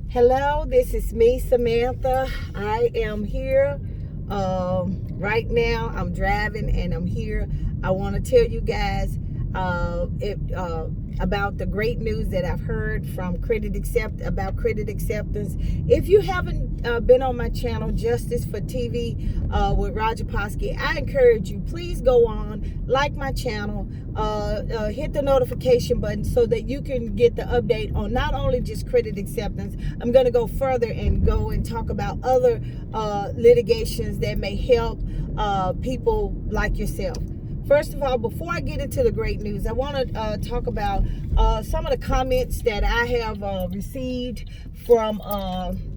Hello, this is me, Samantha. I am here right now. I'm driving and I'm here. I want to tell you guys about the great news that I've heard from about credit acceptance. If you haven't been on my channel, Justice for TV with Roger Posky, I encourage you, please go on, like my channel, hit the notification button so that you can get the update on not only just credit acceptance. I'm going to go further and go and talk about other litigations that may help people like yourself. First of all, before I get into the great news, I want to talk about some of the comments that I have received from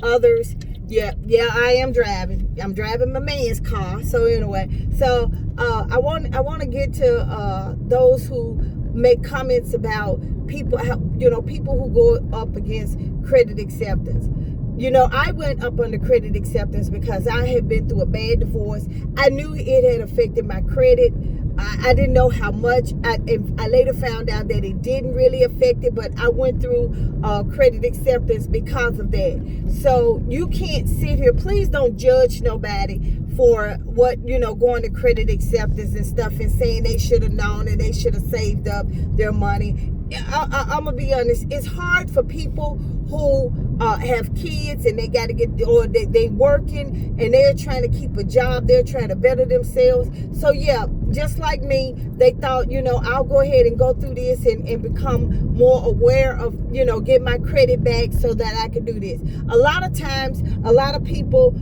others. Yeah, I am driving. I'm driving my man's car. So anyway, I want to get to those who make comments about people, people who go up against credit acceptance. I went up under credit acceptance because I had been through a bad divorce. I knew it had affected my credit. I didn't know how much. I later found out that it didn't really affect it, but I went through credit acceptance because of that. So you can't sit here. Please don't judge nobody for what, going to credit acceptance and stuff and saying they should have known and they should have saved up their money. I'm gonna be honest. It's hard for people who have kids and they got to get, or they working and they're trying to keep a job. They're trying to better themselves. So yeah, just like me, they thought, I'll go ahead and go through this and become more aware of, get my credit back so that I can do this. A lot of times, a lot of people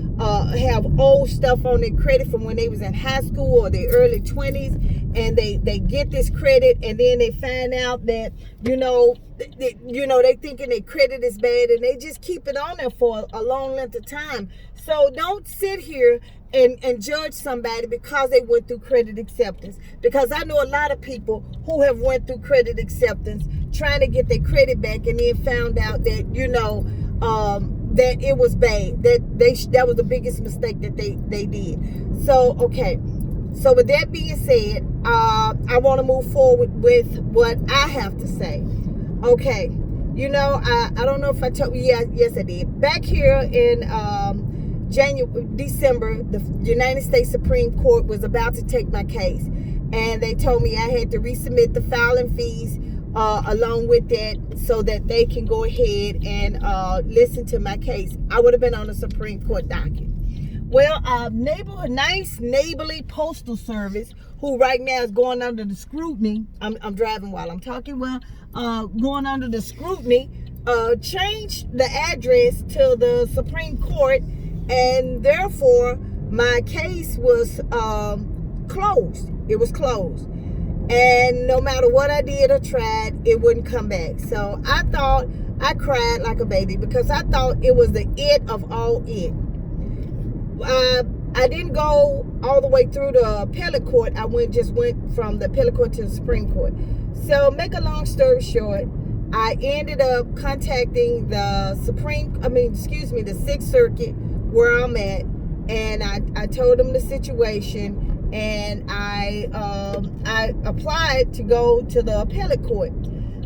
have old stuff on their credit from when they was in high school or their early 20s, and they get this credit and then they find out that, they thinking their credit is bad and they just keep it on there for a long length of time. So don't sit here and judge somebody because they went through credit acceptance, because I know a lot of people who have went through credit acceptance trying to get their credit back and then found out that that it was bad, that was the biggest mistake that they did. So okay, so with that being said, I want to move forward with what I have to say. Okay, I don't know if I told you. Yes I did. Back here in December, the United States Supreme Court was about to take my case, and they told me I had to resubmit the filing fees along with that so that they can go ahead and listen to my case. I would have been on the Supreme Court docket. Well, nice neighborly postal service, who right now is going under the scrutiny. I'm driving while I'm talking. Well, going under the scrutiny, changed the address to the Supreme Court, and therefore my case was closed. It was closed, and no matter what I did or tried, it wouldn't come back. So I cried like a baby because I thought it was the it of all it. I didn't go all the way through the appellate court. I just went from the appellate court to the Supreme Court. So make a long story short, I ended up contacting the the Sixth Circuit where I'm at, and I told them the situation, and I applied to go to the appellate court.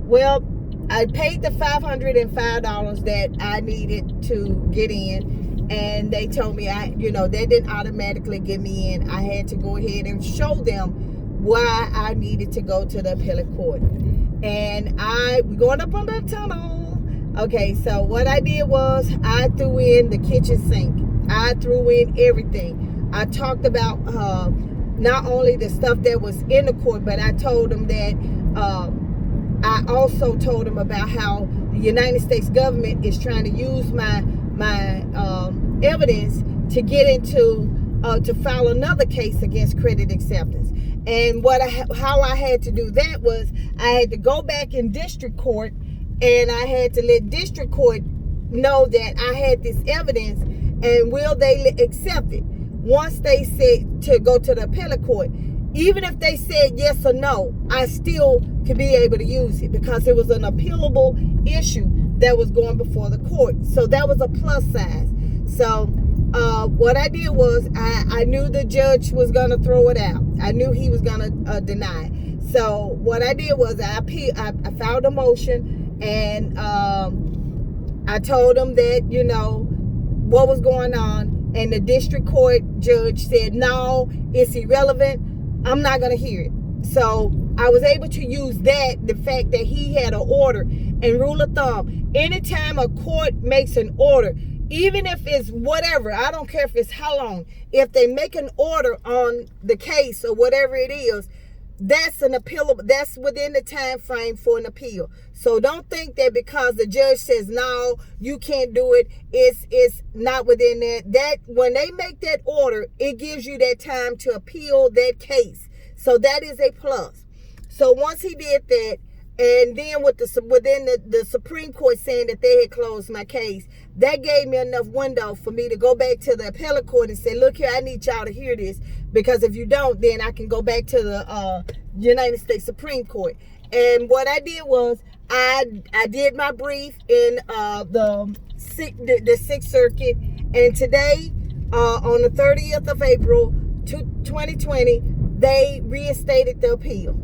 Well, I paid the $505 that I needed to get in. And they told me they didn't automatically get me in. I had to go ahead and show them why I needed to go to the appellate court. And we're going up on the tunnel. Okay, so what I did was I threw in the kitchen sink. I threw in everything. I talked about not only the stuff that was in the court, but I told them that I also told them about how the United States government is trying to use my evidence to get into to file another case against credit acceptance. And how I had to do that was I had to go back in district court, and I had to let district court know that I had this evidence, and will they accept it. Once they said to go to the appellate court, even if they said yes or no, I still could be able to use it because it was an appealable issue that was going before the court. So that was a plus size. So what I did was I knew the judge was going to throw it out. I knew he was going to deny it. So what I did was I filed a motion, and I told them that, what was going on, and the district court judge said, no, it's irrelevant. I'm not going to hear it. So I was able to use that, the fact that he had an order. And rule of thumb, anytime a court makes an order, even if it's whatever, I don't care if it's how long, if they make an order on the case or whatever it is, that's an appeal. That's within the time frame for an appeal. So don't think that because the judge says no, you can't do it, it's not within that. That when they make that order, it gives you that time to appeal that case. So that is a plus. So once he did that, and then within the Supreme Court saying that they had closed my case, that gave me enough window for me to go back to the appellate court and say, look here, I need y'all to hear this, because if you don't, then I can go back to the United States Supreme Court. And what I did was I did my brief in the Sixth Circuit, and today, on the 30th of April 2020, they reinstated the appeal.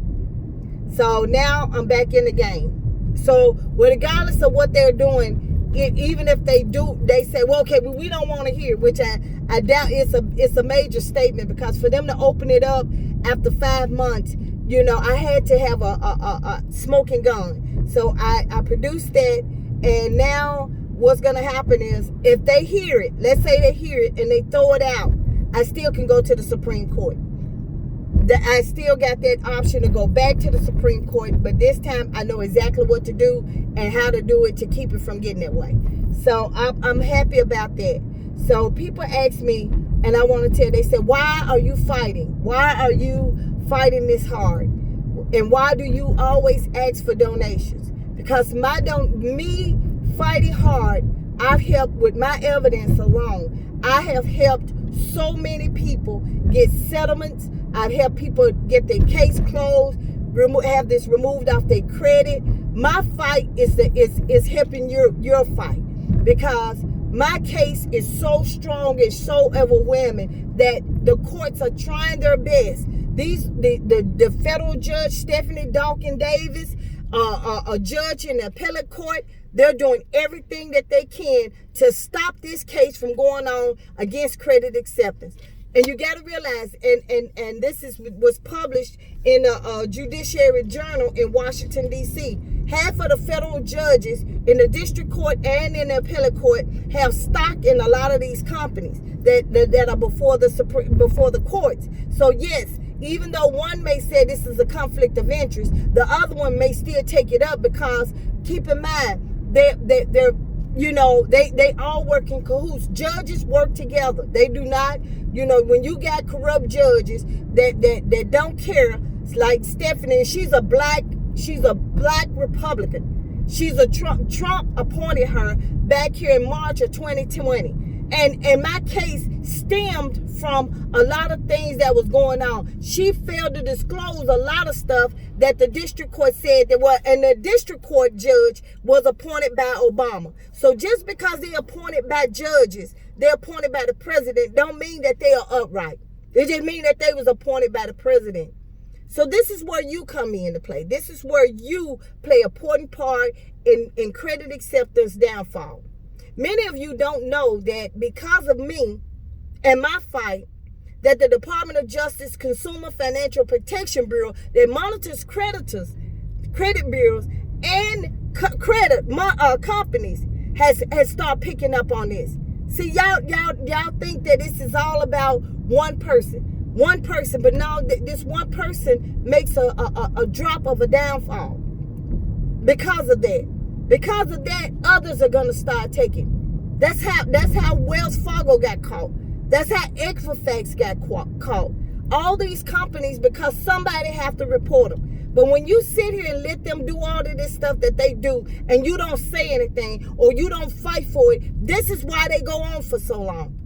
So now I'm back in the game. So regardless of what they're doing, even if they do, they say, well, okay, well, we don't want to hear, which I doubt it's a major statement, because for them to open it up after 5 months, I had to have a smoking gun. So I produced that, and now what's going to happen is, if they hear it, let's say they hear it and they throw it out, I still can go to the Supreme Court. I still got that option to go back to the Supreme Court, but this time I know exactly what to do and how to do it to keep it from getting that way. So I'm happy about that. So people ask me, and I want to tell, they said, why are you fighting? Why are you fighting this hard? And why do you always ask for donations? Because me fighting hard, I've helped with my evidence alone. I have helped so many people get settlements. I've helped people get their case closed, have this removed off their credit. My fight is helping your fight, because my case is so strong and so overwhelming that the courts are trying their best. The federal judge, Stephanie Dawkins Davis, a judge in the appellate court, they're doing everything that they can to stop this case from going on against credit acceptance. And you got to realize, and this was published in a Judiciary Journal in Washington, D.C. Half of the federal judges in the district court and in the appellate court have stock in a lot of these companies that are before the courts. So yes, even though one may say this is a conflict of interest, the other one may still take it up, because keep in mind, they're they all work in cahoots. Judges work together. They do not, when you got corrupt judges that don't care, like Stephanie, she's a black Republican. She's a Trump appointed her back here in March of 2020. And my case stemmed from a lot of things that was going on. She failed to disclose a lot of stuff that the district court said there was, and the district court judge was appointed by Obama. So just because they're appointed by judges, they're appointed by the president, don't mean that they are upright. It just means that they was appointed by the president. So this is where you come into play. This is where you play an important part in credit acceptance downfall. Many of you don't know that because of me and my fight, that the Department of Justice Consumer Financial Protection Bureau, that monitors credit bureaus and credit companies, has started picking up on this. See, y'all think that this is all about one person, but no, this one person makes a drop of a downfall. Because of that, others are gonna start taking. That's how Wells Fargo got caught. That's how Equifax got caught. All these companies, because somebody have to report them. But when you sit here and let them do all of this stuff that they do, and you don't say anything or you don't fight for it, this is why they go on for so long.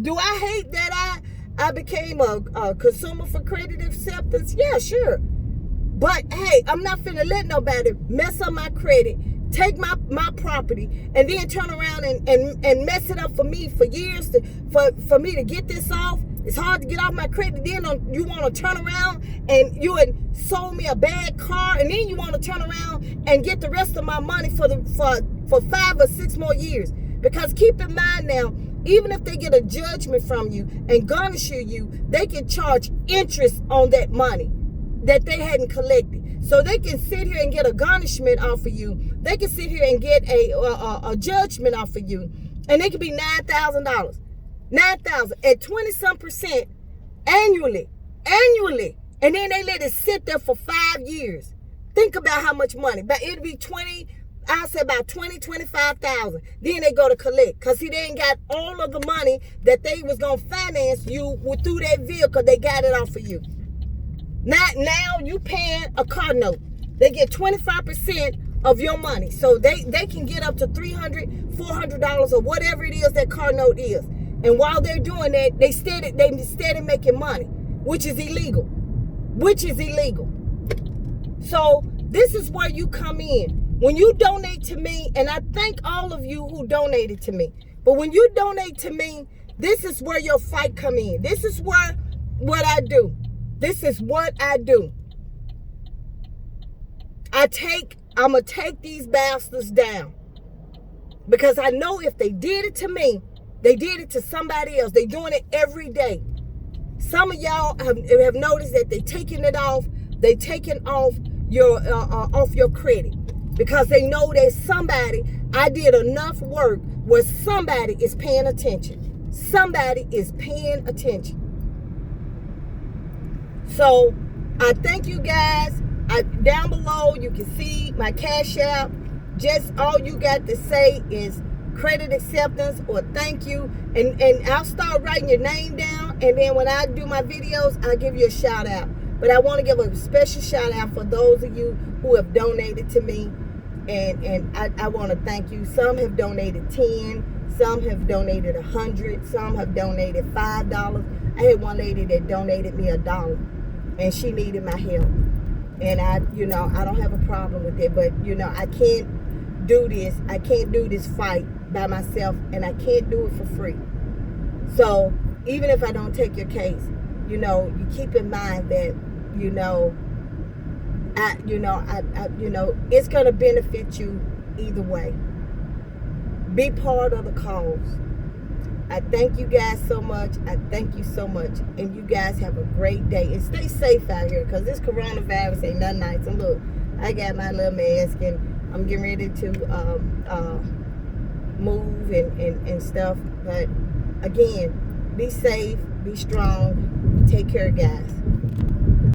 Do I hate that I became a consumer for credit acceptance? Yeah, sure. But hey, I'm not finna let nobody mess up my credit, take my property, and then turn around and mess it up for me for years for me to get this off. It's hard to get off my credit. Then you want to turn around and you had sold me a bad car, and then you want to turn around and get the rest of my money for 5 or 6 more years. Because keep in mind now, even if they get a judgment from you and garnish you, they can charge interest on that money that they hadn't collected. So they can sit here and get a garnishment off of you. They can sit here and get a judgment off of you, and they could be $9,000, $9,000 at 20-some% annually, and then they let it sit there for 5 years. Think about how much money. But it'd be I say about 20, 25,000. Then they go to collect, cause see, they ain't got all of the money that they was gonna finance you through that vehicle. They got it off of you. Now you paying a car note. They get 25% of your money. So they can get up to $300, $400 or whatever it is that car note is. And while they're doing that, they steady making money, which is illegal. So this is where you come in. When you donate to me, and I thank all of you who donated to me, but when you donate to me, this is where your fight come in. This is what I do. This is what I do. I'm going to take these bastards down. Because I know if they did it to me, they did it to somebody else. They're doing it every day. Some of y'all have noticed that they're taking it off. They're taking off your credit. Because they know that I did enough work where somebody is paying attention. Somebody is paying attention. So I thank you guys. Down below you can see my Cash App. Just all you got to say is credit acceptance or thank you, and I'll start writing your name down, and then when I do my videos I'll give you a shout out. But I want to give a special shout out for those of you who have donated to me, and I want to thank you. Some have donated 10, some have donated 100, some have donated $5. I had one lady that donated me $1, and she needed my help. And I don't have a problem with it, but I can't do this. I can't do this fight by myself, and I can't do it for free. So even if I don't take your case, you keep in mind that it's gonna benefit you either way. Be part of the cause. I thank you guys so much. I thank you so much. And you guys have a great day. And stay safe out here, because this coronavirus ain't nothing nice. And look, I got my little mask, and I'm getting ready to move and stuff. But again, be safe, be strong, take care, guys.